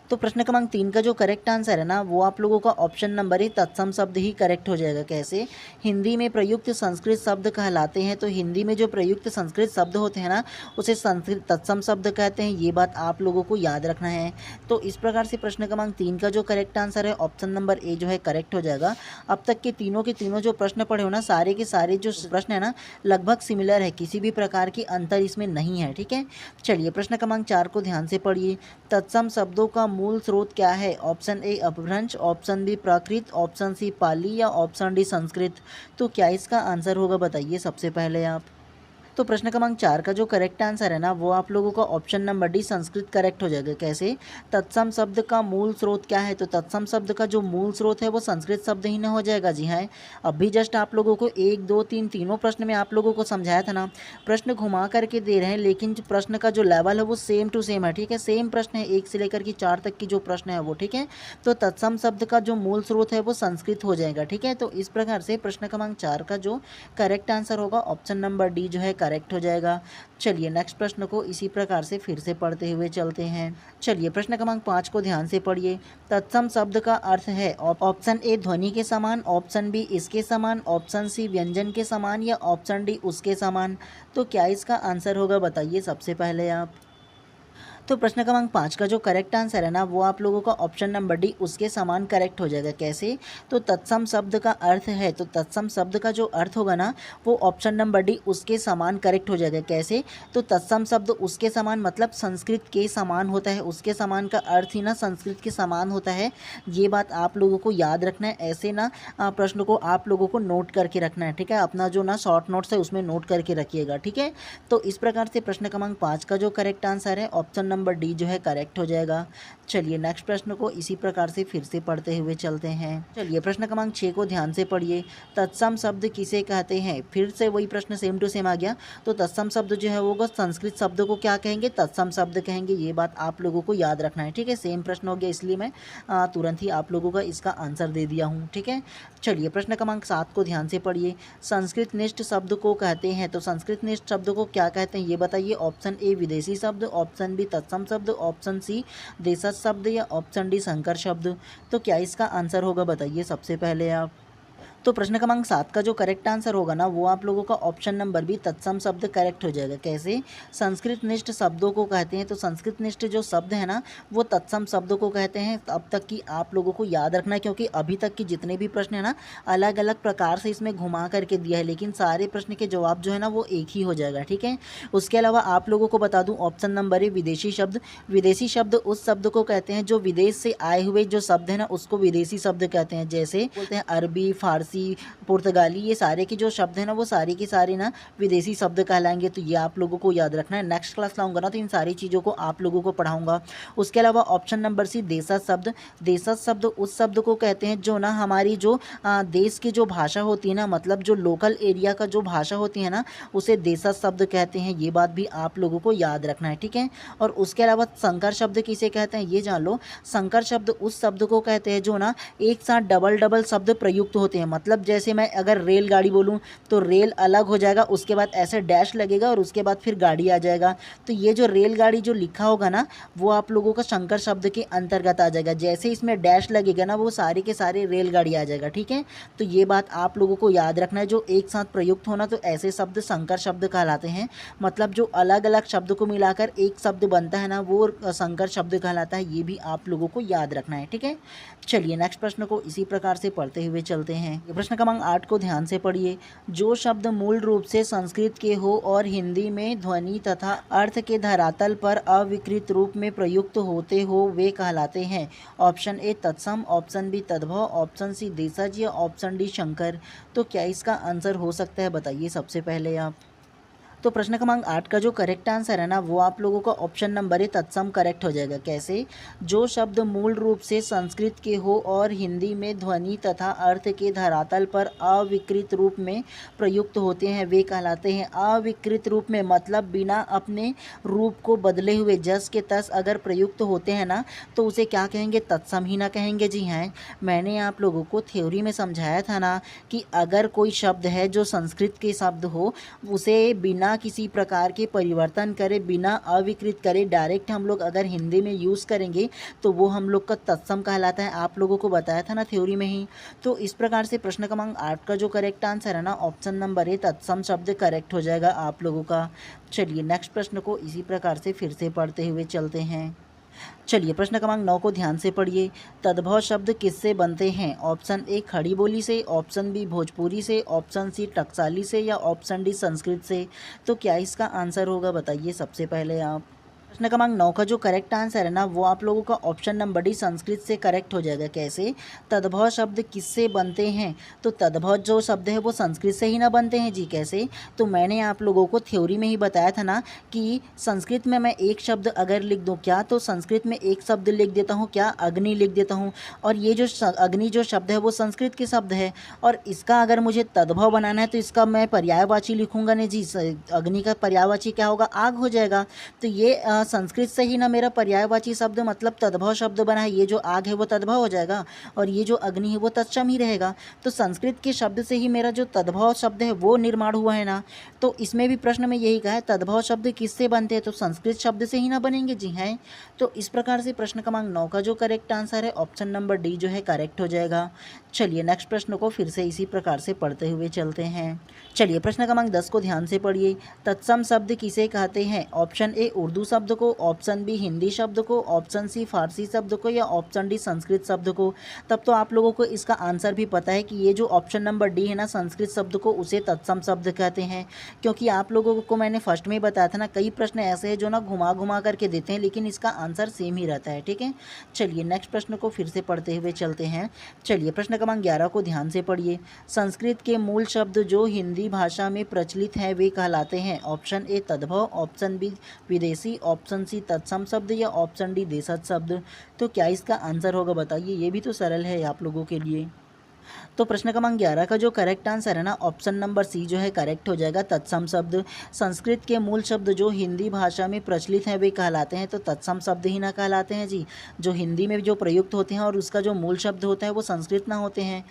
तो प्रश्न क्रमांक 3 का जो करेक्ट आंसर है ना वो आप लोगों का ऑप्शन नंबर ही तत्सम शब्द ही करेक्ट हो जाएगा। कैसे? हिंदी में प्रयुक्त संस्कृत शब्द कहलाते हैं, तो हिंदी में जो प्रयुक्त संस्कृत शब्द होते हैं ना उसे संस्कृत तत्सम शब्द कहते हैं। ये बात आप लोगों को याद रखना है। तो इस प्रकार से प्रश्न क्रमांक 3 का जो करेक्ट आंसर है ऑप्शन नंबर ए जो है करेक्ट हो जाएगा। अब तक के तीनों जो प्रश्न पढ़े हो ना सारे के सारे जो प्रश्न है ना लगभग सिमिलर है, किसी भी प्रकार की अंतर इसमें नहीं है। ठीक है, चलिए प्रश्न क्रमांक 4 को ध्यान से पढ़िए। तत्सम शब्दों का मूल स्रोत क्या है? ऑप्शन ए अपभ्रंश, ऑप्शन बी प्राकृत, ऑप्शन सी पाली, या ऑप्शन डी संस्कृत। तो क्या इसका आंसर होगा, बताइए सबसे पहले आप। तो प्रश्न क्रमांक 4 का जो करेक्ट आंसर है ना वो आप लोगों का option number D Sanskrit correct हो जाएगा। कैसे? तत्सम शब्द का मूल स्रोत क्या है? तो तत्सम शब्द का जो मूल स्रोत है वो संस्कृत शब्द ही न हो जाएगा। जी हाँ, अभी जस्ट आप लोगों को 1 2 3 तीनों प्रश्न में आप लोगों को समझाया था ना। प्रश्न घुमा करके दे रहे हैं लेकिन जो प्रश्न का जो लेवल है वो सेम टू सेम है। ठीक है, सेम प्रश्न है 1 से लेकर के 4 तक की जो प्रश्न है वो। ठीक है, तो तत्सम शब्द का जो मूल स्रोत है वो संस्कृत हो जाएगा। ठीक है, तो इस प्रकार से प्रश्न क्रमांक 4 का जो करेक्ट आंसर होगा ऑप्शन नंबर डी जो है करेक्ट हो जाएगा। चलिए नेक्स्ट प्रश्न को इसी प्रकार से फिर से पढ़ते हुए चलते हैं। चलिए प्रश्न क्रमांक 5 को ध्यान से पढ़िए। तत्सम शब्द का अर्थ है ऑप्शन ए ध्वनि के समान, ऑप्शन बी इसके समान, ऑप्शन सी व्यंजन के समान, या ऑप्शन डी उसके समान। तो क्या इसका आंसर होगा, बताइए सबसे पहले आप। तो प्रश्न क्रमांक 5 का जो करेक्ट आंसर है ना वो आप लोगों का ऑप्शन नंबर डी उसके समान करेक्ट हो जाएगा। कैसे? तो तत्सम शब्द का अर्थ है, तो तत्सम शब्द का जो अर्थ होगा ना वो ऑप्शन नंबर डी उसके समान करेक्ट हो जाएगा। कैसे? तो तत्सम शब्द उसके समान मतलब संस्कृत के समान होता है। उसके समान का अर्थ ही ना संस्कृत के समान होता है। ये बात आप लोगों को याद रखना है। ऐसे ना प्रश्न को आप लोगों को नोट करके रखना है। ठीक है, अपना जो ना शॉर्ट नोट्स है उसमें नोट करके रखिएगा। ठीक है, तो इस प्रकार से प्रश्न क्रमांक 5 का जो करेक्ट आंसर है ऑप्शन नंबर डी जो है करेक्ट हो जाएगा। चलिए नेक्स्ट प्रश्न को इसी प्रकार से फिर से पढ़ते हुए चलते हैं। चलिए प्रश्न क्रमांक 6 को ध्यान से पढ़िए। तत्सम शब्द किसे कहते हैं? फिर से वही प्रश्न सेम टू सेम आ गया। तो तत्सम शब्द जो है वो संस्कृत शब्द को क्या कहेंगे? तत्सम शब्द कहेंगे। ये बात आप लोगों को याद रखना है। ठीक है, सेम प्रश्न हो गया इसलिए मैं तुरंत ही आप लोगों का इसका आंसर दे दिया हूँ। ठीक है, चलिए प्रश्न क्रमांक 7 को ध्यान से पढ़िए। संस्कृत निष्ठ शब्द को कहते हैं, तो संस्कृत निष्ठ शब्द को क्या कहते हैं ये बताइए। ऑप्शन ए विदेशी शब्द, ऑप्शन बी तत्सम शब्द, ऑप्शन सी देशज शब्द, या ऑप्शन डी संकर शब्द। तो क्या इसका आंसर होगा, बताइए सबसे पहले आप। तो प्रश्न क्रमांक 7 का जो करेक्ट आंसर होगा ना वो आप लोगों का ऑप्शन नंबर बी तत्सम शब्द करेक्ट हो जाएगा। कैसे? संस्कृत निष्ठ शब्दों को कहते हैं, तो संस्कृत निष्ठ जो शब्द है ना वो तत्सम शब्दों को कहते हैं। अब तक की आप लोगों को याद रखना है, क्योंकि अभी तक की जितने भी प्रश्न है ना अलग अलग प्रकार से इसमें घुमा करके दिया है, लेकिन सारे प्रश्न के जवाब जो है ना वो एक ही हो जाएगा। ठीक है, उसके अलावा आप लोगों को बता दूं ऑप्शन नंबर ए विदेशी शब्द। विदेशी शब्द उस शब्द को कहते हैं जो विदेश से आए हुए जो शब्द है ना उसको विदेशी शब्द कहते हैं। जैसे बोलते हैं अरबी, फारसी, पुर्तगाली, ये सारे के जो शब्द हैं ना वो सारे के सारे ना विदेशी शब्द कहलाएंगे। तो ये आप लोगों को याद रखना है। नेक्स्ट क्लास लाऊंगा ना तो इन सारी चीज़ों को आप लोगों को पढ़ाऊंगा। उसके अलावा ऑप्शन नंबर सी देशज शब्द। देशज शब्द उस शब्द को कहते हैं जो ना हमारी जो देश की जो भाषा होती है ना, मतलब जो लोकल एरिया का जो भाषा होती है ना उसे देशज शब्द कहते हैं। ये बात भी आप लोगों को याद रखना है। ठीक है, और उसके अलावा संकर शब्द किसे कहते हैं ये जान लो। संकर शब्द उस शब्द को कहते हैं जो ना एक साथ डबल डबल शब्द प्रयुक्त होते हैं। मतलब जैसे मैं अगर रेलगाड़ी बोलूं तो रेल अलग हो जाएगा, उसके बाद ऐसे डैश लगेगा और उसके बाद फिर गाड़ी आ जाएगा। तो ये जो रेलगाड़ी जो लिखा होगा ना वो आप लोगों का संकर शब्द के अंतर्गत आ जाएगा। जैसे इसमें डैश लगेगा ना वो सारे के सारे रेलगाड़ी आ जाएगा। ठीक है, तो ये बात आप लोगों को याद रखना है। जो एक साथ प्रयुक्त होना तो ऐसे शब्द संकर शब्द कहलाते हैं। मतलब जो अलग अलग शब्द को मिलाकर एक शब्द बनता है ना वो संकर शब्द कहलाता है। ये भी आप लोगों को याद रखना है। ठीक है, चलिए नेक्स्ट प्रश्न को इसी प्रकार से पढ़ते हुए चलते हैं। प्रश्न क्रमांक 8 को ध्यान से पढ़िए। जो शब्द मूल रूप से संस्कृत के हो और हिंदी में ध्वनि तथा अर्थ के धरातल पर अविकृत रूप में प्रयुक्त होते हो वे कहलाते हैं। ऑप्शन ए तत्सम, ऑप्शन बी तद्भव, ऑप्शन सी देशज या ऑप्शन डी शंकर। तो क्या इसका आंसर हो सकता है बताइए सबसे पहले आप। तो प्रश्न क्रमांक 8 का जो करेक्ट आंसर है ना वो आप लोगों का ऑप्शन नंबर ए तत्सम करेक्ट हो जाएगा। कैसे? जो शब्द मूल रूप से संस्कृत के हो और हिंदी में ध्वनि तथा अर्थ के धरातल पर अविकृत रूप में प्रयुक्त होते हैं वे कहलाते हैं। अविकृत रूप में मतलब बिना अपने रूप को बदले हुए, जस के तस अगर प्रयुक्त होते हैं ना तो उसे क्या कहेंगे? तत्सम ही ना कहेंगे। जी हाँ, मैंने आप लोगों को थ्योरी में समझाया था ना कि अगर कोई शब्द है जो संस्कृत के शब्द हो उसे बिना किसी प्रकार के परिवर्तन करे, बिना अविकृत करे, डायरेक्ट हम लोग अगर हिंदी में यूज़ करेंगे तो वो हम लोग का तत्सम कहलाता है। आप लोगों को बताया था ना थ्योरी में ही। तो इस प्रकार से प्रश्न क्रमांक 8 का जो करेक्ट आंसर है ना ऑप्शन नंबर ए तत्सम शब्द करेक्ट हो जाएगा आप लोगों का। चलिए नेक्स्ट प्रश्न को इसी प्रकार से फिर से पढ़ते हुए चलते हैं। चलिए प्रश्न क्रमांक 9 को ध्यान से पढ़िए। तद्भव शब्द किससे बनते हैं? ऑप्शन ए खड़ी बोली से, ऑप्शन बी भोजपुरी से, ऑप्शन सी टकसाली से या ऑप्शन डी संस्कृत से। तो क्या इसका आंसर होगा बताइए सबसे पहले आप। प्रश्न क्रमांक 9 का जो करेक्ट आंसर है ना वो आप लोगों का ऑप्शन नंबर डी संस्कृत से करेक्ट हो जाएगा। कैसे? तद्भव शब्द किससे बनते हैं? तो तद्भव जो शब्द है वो संस्कृत से ही ना बनते हैं जी। कैसे? तो मैंने आप लोगों को थ्योरी में ही बताया था ना कि संस्कृत में मैं एक शब्द अगर लिख दूं क्या, तो संस्कृत में एक शब्द लिख देता हूं क्या, अग्नि लिख देता हूं। और ये जो अग्नि जो शब्द है वो संस्कृत के शब्द है, और इसका अगर मुझे तद्भव बनाना है तो इसका मैं पर्यायवाची लिखूंगा नहीं जी। अग्नि का पर्यायवाची क्या होगा? आग हो जाएगा। तो ये संस्कृत से ही ना मेरा पर्यायवाची शब्द मतलब तद्भव शब्द बना है। ये जो आग है वो तद्भव हो जाएगा और ये जो अग्नि है वो तत्सम ही रहेगा। तो संस्कृत के शब्द से ही मेरा जो तद्भव शब्द है वो निर्माण हुआ है ना। तो इसमें भी प्रश्न में यही कहा है तद्भव शब्द किससे बनते हैं, तो संस्कृत शब्द से ही ना बनेंगे। जी हैं, तो इस प्रकार से प्रश्न क्रमांक 9 का जो करेक्ट आंसर है ऑप्शन नंबर डी जो है करेक्ट हो जाएगा। चलिए नेक्स्ट प्रश्न को फिर से इसी प्रकार से पढ़ते हुए चलते हैं। चलिए प्रश्न क्रमांक 10 को ध्यान से पढ़िए। तत्सम शब्द किसे कहते हैं? ऑप्शन ए उर्दू शब्द को, ऑप्शन बी हिंदी शब्द को, ऑप्शन सी फारसी शब्द को या ऑप्शन डी संस्कृत शब्द को। तब तो आप लोगों को इसका आंसर भी पता है कि ये जो ऑप्शन नंबर डी है ना संस्कृत शब्द को उसे तत्सम शब्द कहते हैं। क्योंकि आप लोगों को मैंने फर्स्ट में ही बताया था ना कई प्रश्न ऐसे हैं जो ना घुमा घुमा करके देते हैं लेकिन इसका आंसर सेम ही रहता है। ठीक है, चलिए नेक्स्ट प्रश्न को फिर से पढ़ते हुए चलते हैं। चलिए प्रश्न क्रमांक 11 को ध्यान से पढ़िए। संस्कृत के मूल शब्द जो हिंदी भाषा में प्रचलित हैं वे कहलाते हैं। ऑप्शन ए तद्भव, ऑप्शन बी विदेशी, ऑप्शन सी तत्सम शब्द या ऑप्शन डी देशज शब्द। तो क्या इसका आंसर होगा बताइए। ये भी तो सरल है आप लोगों के लिए। तो प्रश्न क्रमांक 11 का जो करेक्ट आंसर है ना ऑप्शन नंबर सी जो है करेक्ट हो जाएगा तत्सम शब्द। संस्कृत के मूल शब्द जो हिंदी भाषा में प्रचलित हैं वे कहलाते हैं, तो तत्सम शब्द ही ना कहलाते हैं जी। जो हिंदी में जो प्रयुक्त होते हैं और उसका जो मूल शब्द होता है वो संस्कृत ना होते हैं।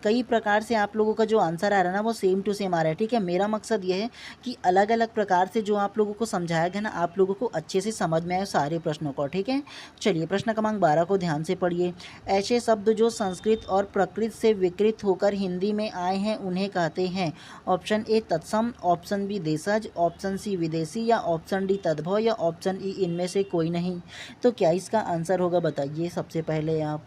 कई प्रकार से आप लोगों का जो आंसर आ रहा है ना वो सेम टू सेम आ रहा है। ठीक है, मेरा मकसद ये है कि अलग अलग प्रकार से जो आप लोगों को समझाया गया ना, आप लोगों को अच्छे से समझ में आए सारे प्रश्नों को। ठीक है, चलिए प्रश्न क्रमांक 12 को ध्यान से पढ़िए। ऐसे शब्द जो संस्कृत और प्रकृत से विकृत होकर हिंदी में आए हैं उन्हें कहते हैं। ऑप्शन ए तत्सम, ऑप्शन बी देशज, ऑप्शन सी विदेशी या ऑप्शन डी तद्भव या ऑप्शन ई इनमें से कोई नहीं। तो क्या इसका आंसर होगा बताइए सबसे पहले आप।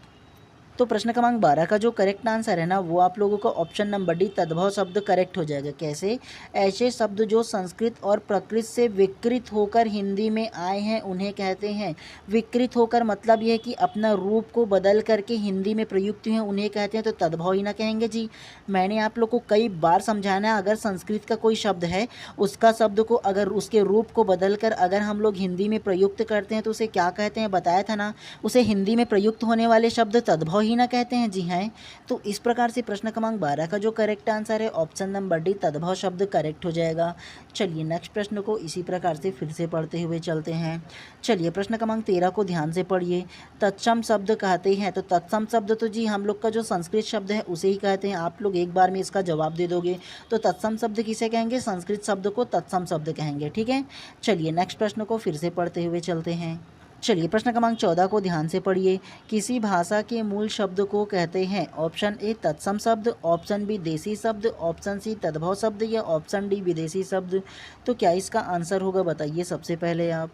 तो प्रश्न क्रमांक 12 का जो करेक्ट आंसर है ना वो आप लोगों का ऑप्शन नंबर डी तद्भव शब्द करेक्ट हो जाएगा। कैसे? ऐसे शब्द जो संस्कृत और प्रकृत से विकृत होकर हिंदी में आए हैं उन्हें कहते हैं। विकृत होकर मतलब यह है कि अपना रूप को बदल करके हिंदी में प्रयुक्त हुए हैं उन्हें कहते हैं, तो तद्भव ही ना कहेंगे जी। मैंने आप लोग को कई बार समझाना है, अगर संस्कृत का कोई शब्द है उसका शब्द को अगर उसके रूप को बदल कर अगर हम लोग हिंदी में प्रयुक्त करते हैं तो उसे क्या कहते हैं बताया था ना, उसे हिंदी में प्रयुक्त होने वाले शब्द तद्भव ही ना कहते हैं। जी हाँ, तो इस प्रकार से प्रश्न क्रमांक 12 का जो करेक्ट आंसर है ऑप्शन नंबर डी तद्भव शब्द करेक्ट हो जाएगा। चलिए नेक्स्ट प्रश्न को इसी प्रकार से फिर से पढ़ते हुए चलते हैं। चलिए प्रश्न क्रमांक 13 को ध्यान से पढ़िए। तत्सम शब्द कहते हैं, तो तत्सम शब्द तो जी हम लोग का जो संस्कृत शब्द है उसे ही कहते हैं। आप लोग एक बार में इसका जवाब दे दोगे। तो तत्सम शब्द किसे कहेंगे? संस्कृत शब्द को तत्सम शब्द कहेंगे। ठीक है, चलिए नेक्स्ट प्रश्न को फिर से पढ़ते हुए चलते हैं। चलिए प्रश्न क्रमांक 14 को ध्यान से पढ़िए। किसी भाषा के मूल शब्द को कहते हैं। ऑप्शन ए तत्सम शब्द, ऑप्शन बी देसी शब्द, ऑप्शन सी तद्भव शब्द या ऑप्शन डी विदेशी शब्द। तो क्या इसका आंसर होगा बताइए सबसे पहले आप।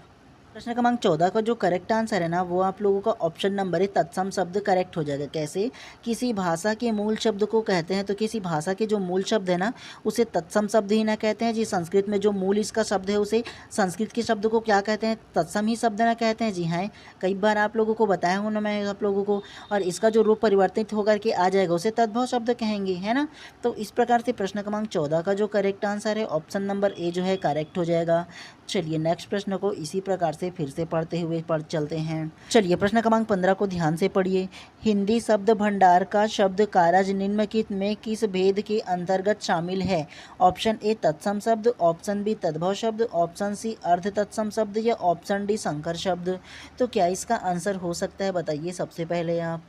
प्रश्न क्रमांक 14 का जो करेक्ट आंसर है ना वो आप लोगों का ऑप्शन नंबर है तत्सम शब्द करेक्ट हो जाएगा। कैसे? किसी भाषा के मूल शब्द को कहते हैं, तो किसी भाषा के जो मूल शब्द है ना उसे तत्सम शब्द ही ना कहते हैं जी। संस्कृत में जो मूल इसका शब्द है उसे संस्कृत के शब्द को क्या कहते हैं? तत्सम ही शब्द ना कहते हैं। जी हाँ, कई बार आप लोगों को बताया हूँ ना मैं आप लोगों को, और इसका जो रूप परिवर्तित होकर के आ जाएगा उसे तद्भव शब्द कहेंगे, है ना। तो इस प्रकार से प्रश्न क्रमांक 14 का जो करेक्ट आंसर है ऑप्शन नंबर ए जो है करेक्ट हो जाएगा। चलिए नेक्स्ट प्रश्न को इसी प्रकार से फिर से पढ़ते हुए चलते हैं। चलिए प्रश्न क्रमांक 15 को ध्यान से पढ़िए। हिंदी शब्द भंडार का शब्द कारज निम्नलिखित में किस भेद के अंतर्गत शामिल है? ऑप्शन ए तत्सम शब्द, ऑप्शन बी तद्भव शब्द, ऑप्शन सी अर्ध तत्सम शब्द या ऑप्शन डी संकर शब्द। तो क्या इसका आंसर हो सकता है बताइए सबसे पहले आप।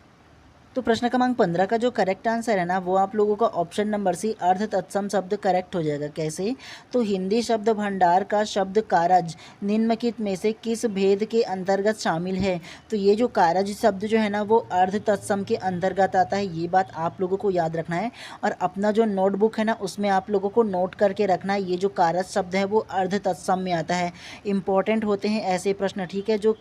तो प्रश्न क्रमांक 15 का जो करेक्ट आंसर है ना वो आप लोगों का ऑप्शन नंबर सी अर्ध तत्सम शब्द करेक्ट हो जाएगा। कैसे? तो हिंदी शब्द भंडार का शब्द कारज निम्नलिखित में से किस भेद के अंतर्गत शामिल है? तो ये जो कारज शब्द जो है ना वो अर्ध तत्सम के अंतर्गत आता है, ये बात आप लोगों को याद रखना है। और अपना जो नोटबुक है ना उसमें आप लोगों को नोट करके रखना है, ये जो कारज शब्द है वो अर्ध तत्सम में आता है। इंपॉर्टेंट होते हैं ऐसे प्रश्न, ठीक है, जो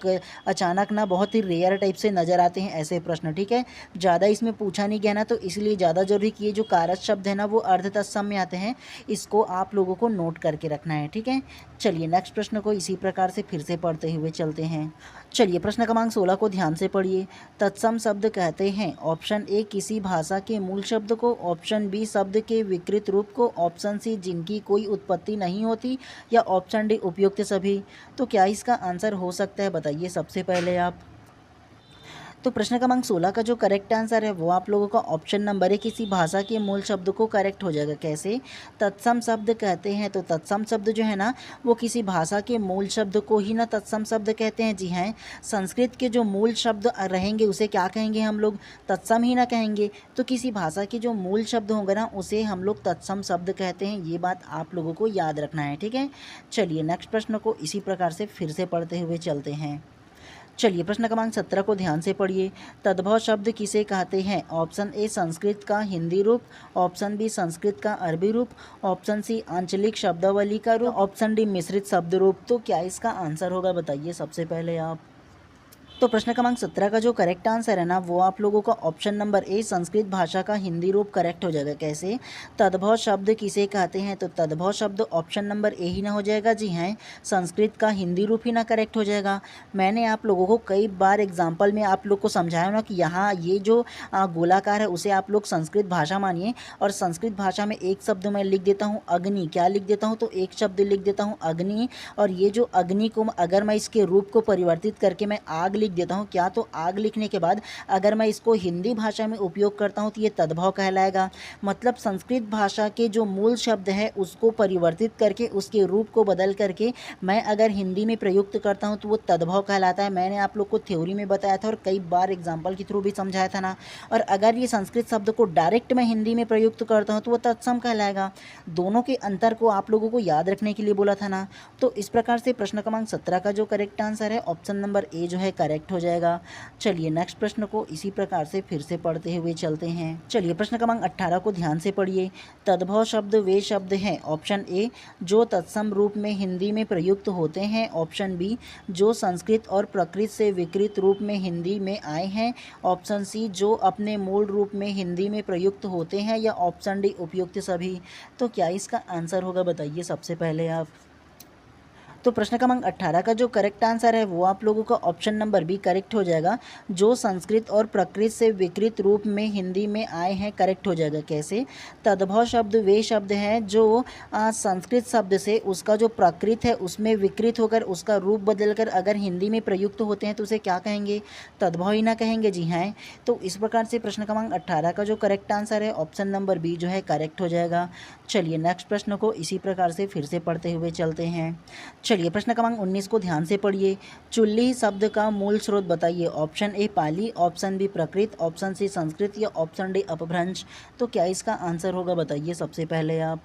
अचानक ना बहुत ही रेयर टाइप से नज़र आते हैं ऐसे प्रश्न। ठीक है, ज़्यादा इसमें पूछा नहीं गया ना तो इसलिए ज़्यादा जरूरी कि ये जो कारज शब्द है ना वो अर्ध तत्सम में आते हैं, इसको आप लोगों को नोट करके रखना है। ठीक है, चलिए नेक्स्ट प्रश्न को इसी प्रकार से फिर से पढ़ते हुए चलते हैं। चलिए प्रश्न क्रमांक 16 को ध्यान से पढ़िए। तत्सम शब्द कहते हैं। ऑप्शन ए किसी भाषा के मूल शब्द को, ऑप्शन बी शब्द के विकृत रूप को, ऑप्शन सी जिनकी कोई उत्पत्ति नहीं होती या ऑप्शन डी उपयुक्त सभी। तो क्या इसका आंसर हो सकता है बताइए सबसे पहले आप। तो प्रश्न क्रमांक 16 का जो करेक्ट आंसर है वो आप लोगों का ऑप्शन नंबर है किसी भाषा के मूल शब्द को करेक्ट हो जाएगा। कैसे? तत्सम शब्द कहते हैं, तो तत्सम शब्द जो है ना वो किसी भाषा के मूल शब्द को ही ना तत्सम शब्द कहते हैं। जी हाँ, संस्कृत के जो मूल शब्द रहेंगे उसे क्या कहेंगे हम लोग? तत्सम ही ना कहेंगे। तो किसी भाषा के जो मूल शब्द होंगे ना उसे हम लोग तत्सम शब्द कहते हैं, ये बात आप लोगों को याद रखना है। ठीक है, चलिए नेक्स्ट प्रश्न को इसी प्रकार से फिर से पढ़ते हुए चलते हैं। चलिए प्रश्न क्रमांक 17 को ध्यान से पढ़िए। तद्भव शब्द किसे कहते हैं? ऑप्शन ए संस्कृत का हिंदी रूप, ऑप्शन बी संस्कृत का अरबी रूप, ऑप्शन सी आंचलिक शब्दावली का रूप, ऑप्शन डी मिश्रित शब्द रूप। तो क्या इसका आंसर होगा बताइए सबसे पहले आप। तो प्रश्न क्रमांक 17 का जो करेक्ट आंसर है ना वो आप लोगों का ऑप्शन नंबर ए संस्कृत भाषा का हिंदी रूप करेक्ट हो जाएगा। कैसे? तद्भव शब्द किसे कहते हैं? तो तद्भव शब्द ऑप्शन नंबर ए ही ना हो जाएगा। जी हाँ, संस्कृत का हिंदी रूप ही ना करेक्ट हो जाएगा। मैंने आप लोगों को कई बार एग्जाम्पल में आप लोग को समझाया ना कि यहाँ ये जो गोलाकार है उसे आप लोग संस्कृत भाषा मानिए, और संस्कृत भाषा में एक शब्द मैं लिख देता हूँ अग्नि। क्या लिख देता हूँ? तो एक शब्द लिख देता हूँ अग्नि, और ये जो अग्नि को अगर मैं इसके रूप को परिवर्तित करके मैं आग लिख देता हूँ क्या, तो आग लिखने के बाद अगर मैं इसको हिंदी भाषा में उपयोग करता हूँ तो ये तद्भव कहलाएगा। मतलब संस्कृत भाषा के जो मूल शब्द है उसको परिवर्तित करके, उसके रूप को बदल करके मैं अगर हिंदी में प्रयुक्त करता हूँ तो वो तद्भव कहलाता है। मैंने आप लोग को थ्योरी में बताया था और कई बार एग्जाम्पल के थ्रू भी समझाया था ना। और अगर ये संस्कृत शब्द को डायरेक्ट मैं हिंदी में प्रयुक्त करता हूँ तो वो तत्सम कहलाएगा। दोनों के अंतर को आप लोगों को याद रखने के लिए बोला था ना। तो इस प्रकार से प्रश्न क्रमांक 17 का जो करेक्ट आंसर है ऑप्शन नंबर ए जो है करेक्ट हो जाएगा। चलिए नेक्स्ट प्रश्न को इसी प्रकार से फिर से पढ़ते हुए चलते हैं। चलिए प्रश्न क्रमांक 18 को ध्यान से पढ़िए। तद्भव शब्द वे शब्द हैं, ऑप्शन ए जो तत्सम रूप में हिंदी में प्रयुक्त होते हैं, ऑप्शन बी जो संस्कृत और प्रकृत से विकृत रूप में हिंदी में आए हैं, ऑप्शन सी जो अपने मूल रूप में हिंदी में प्रयुक्त होते हैं, या ऑप्शन डी उपयुक्त सभी। तो क्या इसका आंसर होगा बताइए सबसे पहले आप। तो प्रश्न क्रमांक 18 का जो करेक्ट आंसर है वो आप लोगों का ऑप्शन नंबर बी करेक्ट हो जाएगा। जो संस्कृत और प्रकृत से विकृत रूप में हिंदी में आए हैं करेक्ट हो जाएगा। कैसे? तद्भव शब्द वे शब्द हैं जो संस्कृत शब्द से उसका जो प्रकृत है उसमें विकृत होकर उसका रूप बदलकर अगर हिंदी में प्रयुक्त होते हैं तो उसे क्या कहेंगे? तद्भव ही ना कहेंगे। जी हाँ। तो इस प्रकार से प्रश्न क्रमांक 18 का जो करेक्ट आंसर है ऑप्शन नंबर बी जो है करेक्ट हो जाएगा। चलिए नेक्स्ट प्रश्न को इसी प्रकार से फिर से पढ़ते हुए चलते हैं। चलिए प्रश्न क्रमांक 19 को ध्यान से पढ़िए। चुल्ली शब्द का मूल स्रोत बताइए। Option A Pali, option B Prakrit, option C Sanskrit, या ऑप्शन डी अपभ्रंश। तो क्या इसका आंसर होगा बताइए सबसे पहले आप।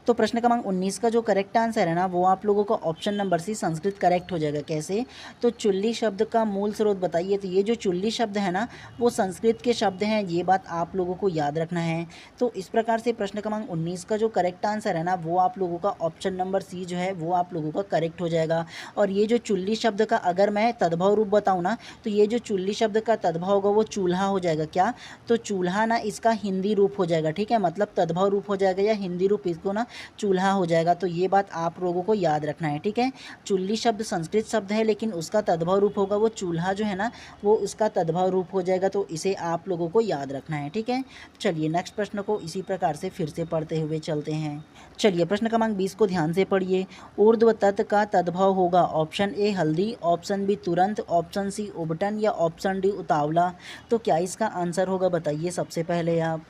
तो प्रश्न क्रमांक 19 का जो करेक्ट आंसर है ना वो आप लोगों का option number C Sanskrit correct हो जाएगा। कैसे? तो चुल्ली शब्द का मूल स्रोत बताइए। तो ये जो चुल्ली शब्द है ना वो संस्कृत के शब्द हैं, ये बात आप लोगों को याद रखना है। तो इस प्रकार से प्रश्न क्रमांक 19 का जो करेक्ट आंसर है ना वो आप लोगों का ऑप्शन नंबर सी जो है वो आप लोगों का करेक्ट हो जाएगा। और ये जो चुल्ली शब्द का अगर मैं तद्भव रूप बताऊँ ना तो ये जो चुल्ली शब्द का तद्भव होगा वो चूल्हा हो जाएगा। क्या? तो चूल्हा ना इसका हिंदी रूप हो जाएगा। ठीक है, मतलब तद्भव रूप हो जाएगा या हिंदी रूप इसको ना चूल्हा हो जाएगा। तो ये बात आप लोगों को याद रखना है। ठीक है, चुल्ली शब्द संस्कृत शब्द है लेकिन उसका तद्भव रूप होगा वो चूल्हा जो है ना वो उसका तद्भव रूप हो जाएगा। तो इसे आप लोगों को याद रखना है। ठीक है, चलिए नेक्स्ट प्रश्न को इसी प्रकार से फिर से पढ़ते हुए चलते हैं। चलिए प्रश्न क्रमांक 20 को ध्यान से पढ़िए। ऊर्ध्व तत् का तद्भव होगा। ऑप्शन ए हल्दी, ऑप्शन बी तुरंत, ऑप्शन सी उबटन, या ऑप्शन डी उतावला। तो क्या इसका आंसर होगा बताइए सबसे पहले आप।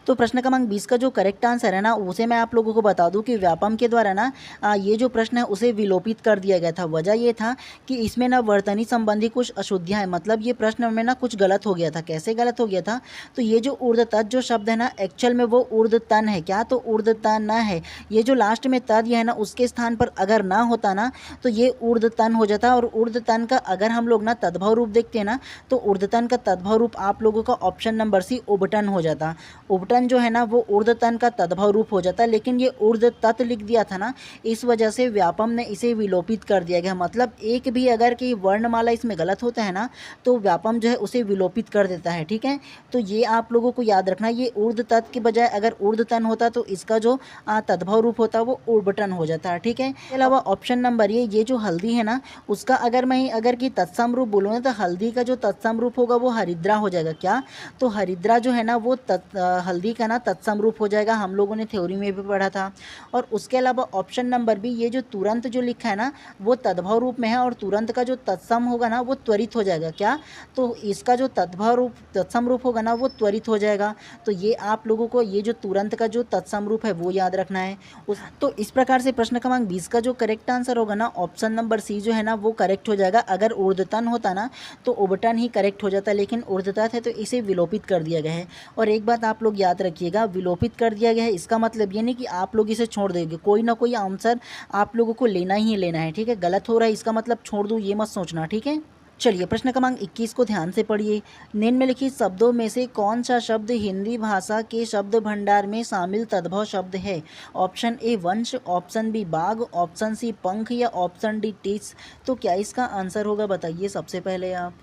तो प्रश्न क्रमांक 20 का जो करेक्ट आंसर है ना उसे मैं आप लोगों को बता दूं कि व्यापम के द्वारा ना ये जो प्रश्न है उसे विलोपित कर दिया गया था। वजह ये था कि इसमें ना वर्तनी संबंधी कुछ अशुद्धियाँ हैं, मतलब ये प्रश्न में ना कुछ गलत हो गया था। कैसे गलत हो गया था? तो ये जो ऊर्ध्वतत् जो शब्द है ना एक्चुअल में वो ऊर्ध्वतन है। क्या? तो ऊर्ध्वतन ना है। ये जो लास्ट में तद है ना उसके स्थान पर अगर ना होता ना तो ये ऊर्ध्वतन हो जाता। और ऊर्ध्वतन का अगर हम लोग ना तद्भव रूप देखते हैं ना तो ऊर्ध्वतन का तद्भव रूप आप लोगों का ऑप्शन नंबर सी उबटन हो जाता। उबटन जो है ना वो ऊर्ध्वतन का तद्भव रूप हो जाता है, लेकिन ये ऊर्ध्वतत् लिख दिया था ना इस वजह से व्यापम ने इसे विलोपित कर दिया गया। मतलब एक भी अगर कि वर्णमाला इसमें गलत होता है ना तो व्यापम जो है उसे विलोपित कर देता है। ठीक है, तो ये आप लोगों को याद रखना। ये ऊर्ध्वतत् के बजाय अगर ऊर्ध्वतन होता तो इसका जो तद्भव रूप होता वो उबटन हो जाता है। ठीक है, इसके अलावा ऑप्शन नंबर ये जो हल्दी है ना उसका अगर मैं अगर कि तत्सम रूप बोलूँ तो हल्दी का जो तत्सम रूप होगा वो हरिद्रा हो जाएगा। क्या? तो हरिद्रा जो है ना वो हल्दी का ना तत्सम रूप हो जाएगा। हम लोगों ने थ्योरी में भी पढ़ा था। और उसके अलावा ऑप्शन नंबर बी ये जो तुरंत जो लिखा है ना वो तद्भव रूप में है और तुरंत का जो तत्सम होगा ना वो त्वरित हो जाएगा। क्या? तो इसका जो तद्भव रूप तत्सम रूप होगा ना वो त्वरित हो जाएगा। तो ये आप लोगों को ये जो तुरंत का जो तत्सम रूप है वो याद रखना है। तो इस प्रकार से प्रश्न क्रमांक 20 का जो करेक्ट आंसर होगा ना ऑप्शन नंबर सी जो है ना वो करेक्ट हो जाएगा। अगर ऊर्ध्वतन होता ना तो उबटन ही करेक्ट हो जाता, लेकिन ऊर्ध्वतत है तो इसे विलोपित कर दिया गया है। और एक बात आप लोग याद रखिएगा, विलोपित कर दिया गया है इसका मतलब ये नहीं कि आप लोग इसे छोड़ देंगे। कोई ना कोई आंसर आप लोगों को लेना ही लेना है। ठीक है, गलत हो रहा है इसका मतलब छोड़ दूँ ये मत सोचना। ठीक है, चलिए प्रश्न क्रमांक 21 को ध्यान से पढ़िए। निम्नलिखित शब्दों में से कौन सा शब्द हिंदी भाषा के शब्द भंडार में शामिल तद्भव शब्द है? ऑप्शन ए वंश, ऑप्शन बी बाघ, ऑप्शन सी पंख, या ऑप्शन डी टीस। तो क्या इसका आंसर होगा बताइए सबसे पहले आप।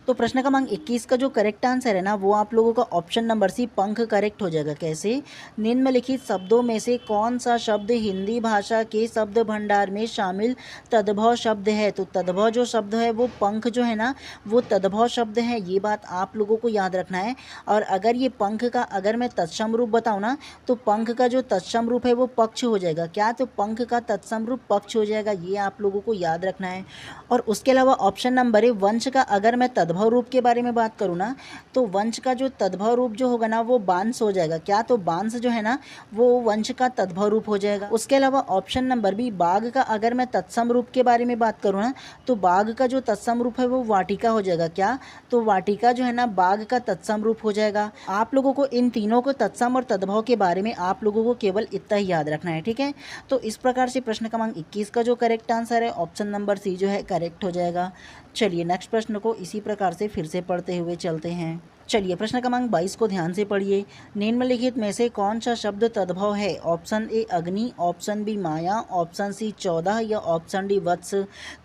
तो प्रश्न क्रमांक 21 का जो करेक्ट आंसर है ना वो आप लोगों का ऑप्शन नंबर सी पंख करेक्ट हो जाएगा। कैसे? निम्नलिखित शब्दों में से कौन सा शब्द हिंदी भाषा के शब्द भंडार में शामिल तद्भव शब्द है? तो तद्भव जो शब्द है वो पंख जो है ना वो तद्भव शब्द है, ये बात आप लोगों को याद रखना है। और अगर ये पंख का अगर मैं तत्सम रूप बताऊँ ना तो पंख का जो तत्सम रूप है वो पक्ष हो जाएगा। क्या? तो पंख का तत्सम रूप पक्ष हो जाएगा, ये आप लोगों को याद रखना है। और उसके अलावा ऑप्शन नंबर है वंश का अगर मैं तद्भव रूप के बारे में बात करूँ ना तो वंश का जो तद्भव रूप जो होगा ना वो बांस हो जाएगा। क्या? तो बांस जो है ना वो वंश का तद्भव रूप हो जाएगा। उसके अलावा ऑप्शन नंबर बी बाघ का अगर मैं तत्सम रूप के बारे में बात करूँ ना तो बाघ का जो तत्सम रूप है वो वाटिका हो जाएगा। क्या? तो वाटिका जो है ना बाघ का तत्सम रूप हो जाएगा। आप लोगों को इन तीनों को तत्सम और तद्भव के बारे में आप लोगों को केवल इतना ही याद रखना है, ठीक है। तो इस प्रकार से प्रश्न क्रमांक 21 का जो करेक्ट आंसर है ऑप्शन नंबर सी जो है करेक्ट हो जाएगा। चलिए नेक्स्ट प्रश्न को इसी प्रकार से फिर से पढ़ते हुए चलते हैं। चलिए प्रश्न क्रमांक 22 को ध्यान से पढ़िए। निम्नलिखित में से कौन सा शब्द तद्भव है? ऑप्शन ए अग्नि, ऑप्शन बी माया, ऑप्शन सी 14 या ऑप्शन डी वत्स।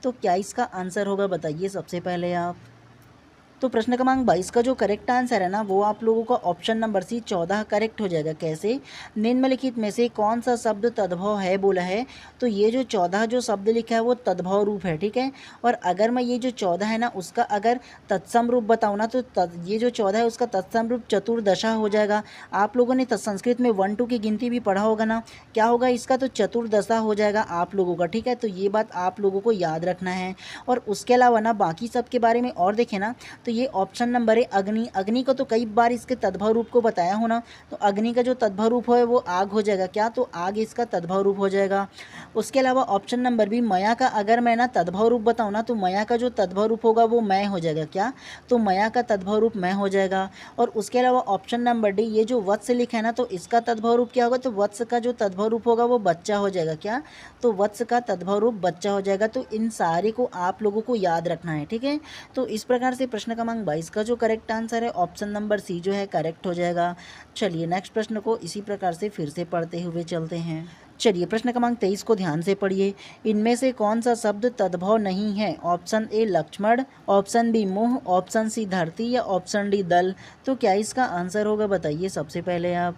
तो क्या इसका आंसर होगा बताइए सबसे पहले आप। तो प्रश्न क्रमांक 22 का जो करेक्ट आंसर है ना वो आप लोगों का ऑप्शन नंबर सी 14 करेक्ट हो जाएगा। कैसे? निम्नलिखित में से कौन सा शब्द तद्भव है बोला है, तो ये जो 14 जो शब्द लिखा है वो तद्भव रूप है, ठीक है। और अगर मैं ये जो 14 है ना उसका अगर तत्सम रूप बताऊँ ना तो ये जो 14 है उसका तत्सम रूप चतुर्दशा हो जाएगा। आप लोगों ने संस्कृत में 1 2 की गिनती भी पढ़ा होगा ना, क्या होगा इसका? तो चतुर्दशा हो जाएगा आप लोगों का, ठीक है। तो ये बात आप लोगों को याद रखना है। और उसके अलावा ना बाकी सब के बारे में और देखें ना तो ये ऑप्शन नंबर है अग्नि। अग्नि को तो कई बार इसके तद्भव रूप को बताया हो ना, तो अग्नि का जो तद्भव रूप है वो आग हो जाएगा। क्या? तो आग इसका तद्भव रूप हो जाएगा। उसके अलावा ऑप्शन नंबर बी मया का अगर मैं ना तद्भव रूप बताऊँ ना तो मया का जो तद्भव रूप होगा वो मैं हो जाएगा। क्या? तो मया का तद्भव रूप मैं हो जाएगा। और उसके अलावा ऑप्शन नंबर डी ये जो वत्स लिखा है ना तो इसका तद्भव रूप क्या होगा? तो वत्स का जो तद्भव रूप होगा वो बच्चा हो जाएगा। क्या? तो वत्स का तद्भव रूप बच्चा हो जाएगा। तो इन सारे को आप लोगों को याद रखना है, ठीक है। तो इस प्रकार से प्रश्न क्रमांक 22 का जो करेक्ट आंसर है ऑप्शन नंबर सी जो है करेक्ट हो जाएगा। चलिए नेक्स्ट प्रश्न को इसी प्रकार से फिर से पढ़ते हुए चलते हैं। चलिए प्रश्न क्रमांक 23 को ध्यान से पढ़िए। इनमें से कौन सा शब्द तद्भव नहीं है? Option A Lakshman, option B मुँह, ऑप्शन सी धरती या ऑप्शन डी दल। तो क्या इसका आंसर होगा बताइए सबसे पहले आप।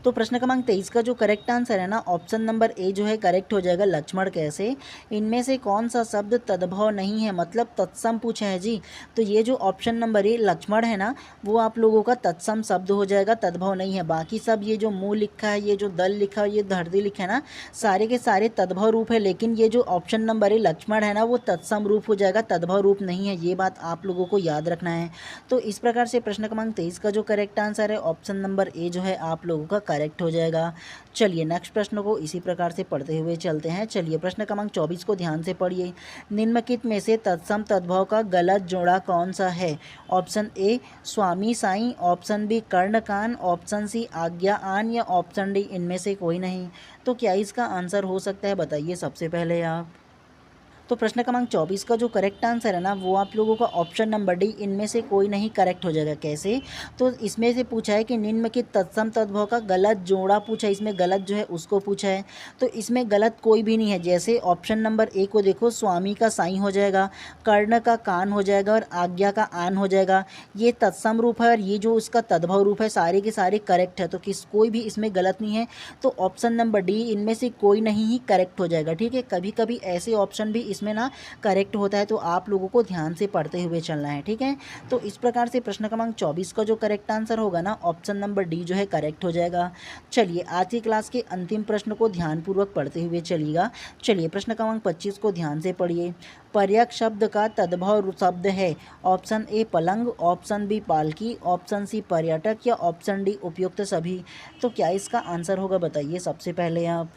तो प्रश्न क्रमांक 23 का जो करेक्ट आंसर है ना ऑप्शन नंबर ए जो है करेक्ट हो जाएगा लक्ष्मण। कैसे? इनमें से कौन सा शब्द तद्भव नहीं है, मतलब तत्सम पूछा है जी। तो ये जो ऑप्शन नंबर ए लक्ष्मण है ना वो आप लोगों का तत्सम शब्द हो जाएगा, तद्भव नहीं है। बाकी सब ये जो मुँह लिखा है, ये जो दल लिखा है, ये धरती लिखा है ना, सारे के सारे तद्भव रूप है। लेकिन ये जो ऑप्शन नंबर ए लक्ष्मण है ना वो तत्सम रूप हो जाएगा, तद्भव रूप नहीं है। ये बात आप लोगों को याद रखना है। तो इस प्रकार से प्रश्न क्रमांक 23 का जो करेक्ट आंसर है ऑप्शन नंबर ए जो है आप लोगों का करेक्ट हो जाएगा। चलिए नेक्स्ट प्रश्न को इसी प्रकार से पढ़ते हुए चलते हैं। चलिए प्रश्न क्रमांक 24 को ध्यान से पढ़िए। निम्नलिखित में से तत्सम तद्भव का गलत जोड़ा कौन सा है? ऑप्शन ए स्वामी साईं, ऑप्शन बी कर्ण कान, ऑप्शन सी आज्ञा आन या ऑप्शन डी इनमें से कोई नहीं। तो क्या इसका आंसर हो सकता है बताइए सबसे पहले आप। तो प्रश्न क्रमांक 24 का जो करेक्ट आंसर है ना वो आप लोगों का ऑप्शन नंबर डी इनमें से कोई नहीं करेक्ट हो जाएगा। कैसे? तो इसमें से पूछा है कि निम्नलिखित तत्सम तद्भव का गलत जोड़ा पूछा है, इसमें गलत जो है उसको पूछा है। तो इसमें गलत कोई भी नहीं है। जैसे ऑप्शन नंबर ए को देखो, स्वामी का साईं हो जाएगा, कर्ण का कान हो जाएगा और आज्ञा का आन हो जाएगा। ये तत्सम रूप है और ये जो उसका तद्भव रूप है सारे के सारे करेक्ट है। तो कोई भी इसमें गलत नहीं है। तो ऑप्शन नंबर डी इनमें से कोई नहीं ही करेक्ट हो जाएगा, ठीक है। कभी कभी ऐसे ऑप्शन भी इसमें ना करेक्ट होता है, तो आप लोगों को ध्यान से पढ़ते हुए चलना है, ठीक है। तो इस प्रकार से प्रश्न क्रमांक 24 का जो करेक्ट आंसर होगा ना ऑप्शन नंबर डी जो है करेक्ट हो जाएगा। चलिए आज की क्लास के अंतिम प्रश्न को ध्यानपूर्वक पढ़ते हुए चलिएगा। चलिए प्रश्न क्रमांक 25 को ध्यान से पढ़िए। पर्यक शब्द का तद्भव शब्द है। ऑप्शन ए पलंग, ऑप्शन बी पालकी, ऑप्शन सी पर्यटक या ऑप्शन डी उपयुक्त सभी। तो क्या इसका आंसर होगा बताइए सबसे पहले आप।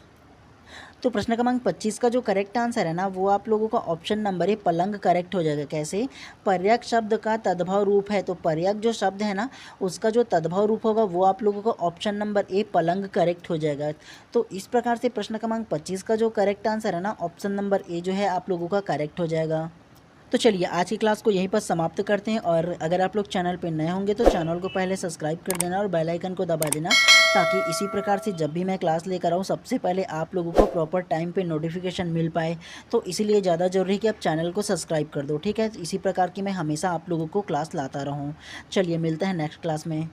तो प्रश्न क्रमांक 25 का जो करेक्ट आंसर है ना वो आप लोगों का ऑप्शन नंबर है पलंग करेक्ट हो जाएगा। कैसे? पर्यक शब्द का तद्भव रूप है, तो पर्यक जो शब्द है ना उसका जो तद्भव रूप होगा वो आप लोगों का ऑप्शन नंबर ए पलंग करेक्ट हो जाएगा। तो इस प्रकार से प्रश्न क्रमांक 25 का जो करेक्ट आंसर है ना ऑप्शन नंबर ए जो है आप लोगों का करेक्ट हो जाएगा। तो चलिए आज की क्लास को यहीं पर समाप्त करते हैं। और अगर आप लोग चैनल पे नए होंगे तो चैनल को पहले सब्सक्राइब कर देना और बेल आइकन को दबा देना, ताकि इसी प्रकार से जब भी मैं क्लास लेकर आऊँ सबसे पहले आप लोगों को प्रॉपर टाइम पे नोटिफिकेशन मिल पाए। तो इसीलिए ज़्यादा ज़रूरी है कि आप चैनल को सब्सक्राइब कर दो, ठीक है। इसी प्रकार की मैं हमेशा आप लोगों को क्लास लाता रहूँ। चलिए मिलते हैं नेक्स्ट क्लास में।